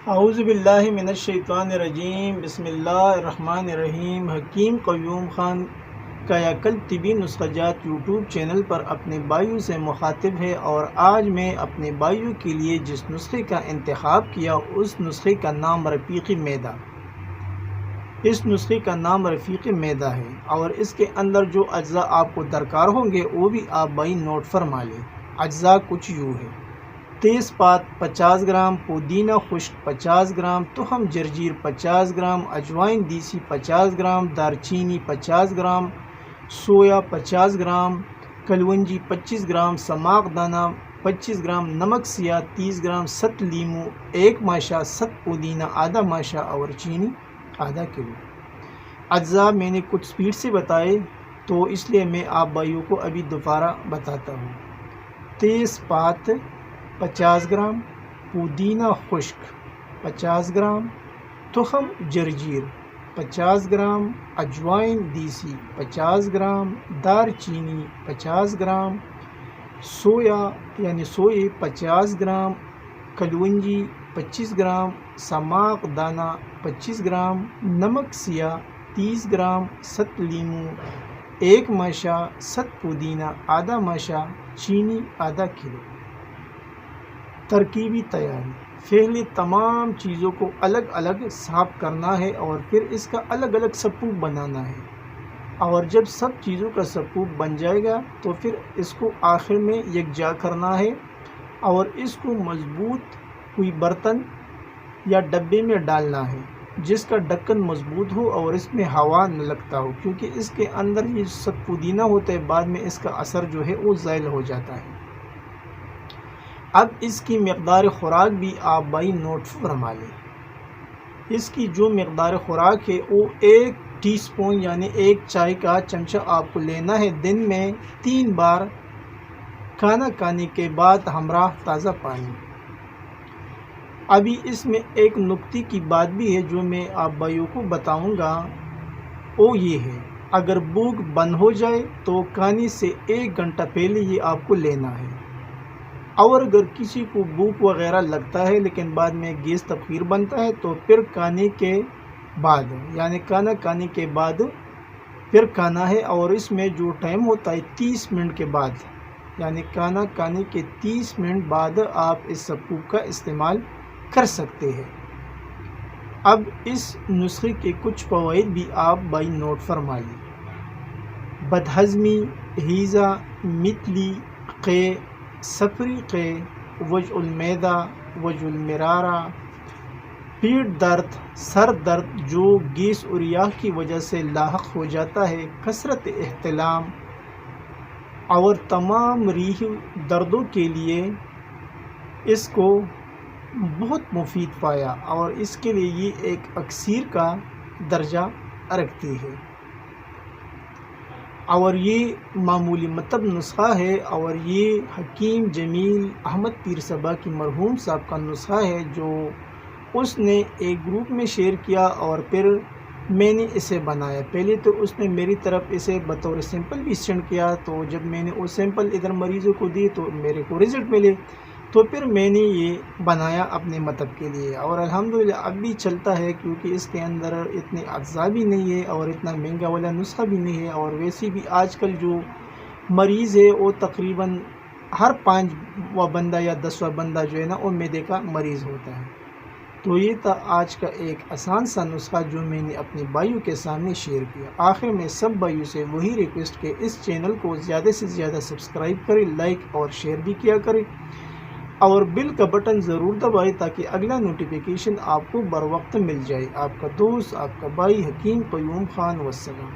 اعوذ باللہ من الشیطان الرجیم، بسم اللہ الرحمن الرحیم۔ حکیم قیوم خان کایاکلپ طبی نسخہ جات یوٹیوب چینل پر اپنے بھائیوں سے مخاطب ہے، اور آج میں اپنے بھائیوں کے لیے جس نسخے کا انتخاب کیا اس نسخے کا نام رفیق معدہ۔ اس نسخے کا نام رفیق معدہ ہے، اور اس کے اندر جو اجزاء آپ کو درکار ہوں گے وہ بھی آپ بھائی نوٹ فرما لیں۔ اجزاء کچھ یوں ہے: تیز پات 50 گرام، پودینہ خشک 50 گرام، تخم جرجیر 50 گرام، اجوائن دیسی 50 گرام، دارچینی 50 گرام، سویا 50 گرام، کلونجی 25 گرام، سماق دانہ 25 گرام، نمک سیاہ 30 گرام، 7 لیمو، 1 ماشا، 7 پودینہ آدھا ماشا، اور چینی آدھا کلو۔ اجزاء میں نے کچھ سپیڈ سے بتائے تو اس لیے میں آپ بھائیوں کو ابھی دوبارہ بتاتا ہوں۔ تیز پات 50 گرام، پودینہ خشک 50 گرام، تخم جرجیر 50 گرام، اجوائن دیسی 50 گرام، دار چینی 50 گرام، سویا یعنی سوئے 50 گرام، کلونجی 25 گرام، سماق دانہ 25 گرام، نمک سیاہ 30 گرام، 7 لیمو، 1 ماشا، 7 پودینہ آدھا ماشا، چینی آدھا کلو۔ ترکیبی تیاری: پہلے تمام چیزوں کو الگ الگ صاف کرنا ہے اور پھر اس کا الگ الگ سپوپ بنانا ہے، اور جب سب چیزوں کا سپوپ بن جائے گا تو پھر اس کو آخر میں یکجا کرنا ہے، اور اس کو مضبوط کوئی برتن یا ڈبے میں ڈالنا ہے جس کا ڈھکن مضبوط ہو اور اس میں ہوا نہ لگتا ہو، کیونکہ اس کے اندر یہ سب پودینہ ہوتا ہے، بعد میں اس کا اثر جو ہے وہ زائل ہو جاتا ہے۔ اب اس کی مقدار خوراک بھی آپ بھائی نوٹ فرما لیں۔ اس کی جو مقدار خوراک ہے وہ 1 ٹی سپون یعنی 1 چائے کا چمچہ آپ کو لینا ہے، دن میں 3 بار کھانا کھانے کے بعد ہمراہ تازہ پانی۔ ابھی اس میں ایک نکتے کی بات بھی ہے جو میں آپ بھائیوں کو بتاؤں گا، وہ یہ ہے: اگر بھوک بند ہو جائے تو کھانے سے 1 گھنٹہ پہلے یہ آپ کو لینا ہے، اور اگر کسی کو بھوک وغیرہ لگتا ہے لیکن بعد میں گیس تبخیر بنتا ہے تو پھر کھانے کے بعد یعنی کھانا کھانے کے بعد پھر کھانا ہے، اور اس میں جو ٹائم ہوتا ہے 30 منٹ کے بعد، یعنی کھانا کھانے کے 30 منٹ بعد آپ اس سپوپ کا استعمال کر سکتے ہیں۔ اب اس نسخے کے کچھ فوائد بھی آپ بھائی نوٹ فرما لیں: بدہضمی، ہیضہ، مثلی قے، صفری قے، وجع المعدہ، وجع المرارہ، پیٹ درد، سر درد جو گیس اور یاہ کی وجہ سے لاحق ہو جاتا ہے، کثرت احتلام، اور تمام ریح دردوں کے لیے اس کو بہت مفید پایا، اور اس کے لیے یہ ایک اکسیر کا درجہ رکھتی ہے، اور یہ معمولی مطلب نسخہ ہے، اور یہ حکیم جمیل احمد پیر صبا کی مرحوم صاحب کا نسخہ ہے جو اس نے ایک گروپ میں شیئر کیا، اور پھر میں نے اسے بنایا۔ پہلے تو اس نے میری طرف اسے بطور سیمپل بھی سینڈ کیا، تو جب میں نے وہ سیمپل ادھر مریضوں کو دی تو میرے کو رزلٹ ملے، تو پھر میں نے یہ بنایا اپنے مطلب کے لیے، اور الحمدللہ اب بھی چلتا ہے، کیونکہ اس کے اندر اتنے اجزاء بھی نہیں ہے اور اتنا مہنگا والا نسخہ بھی نہیں ہے، اور ویسے بھی آج کل جو مریض ہے وہ تقریباً ہر 5واں بندہ یا 10واں بندہ جو ہے نا وہ معدے کا مریض ہوتا ہے۔ تو یہ تھا آج کا ایک آسان سا نسخہ جو میں نے اپنے بھائیوں کے سامنے شیئر کیا۔ آخر میں سب بھائیوں سے وہی ریکویسٹ کہ اس چینل کو زیادہ سے زیادہ سبسکرائب کریں، لائک اور شیئر بھی کیا کریں، اور بیل کا بٹن ضرور دبائیں تاکہ اگلا نوٹیفیکیشن آپ کو بر وقت مل جائے۔ آپ کا دوست، آپ کا بھائی حکیم قیوم خان، والسلام۔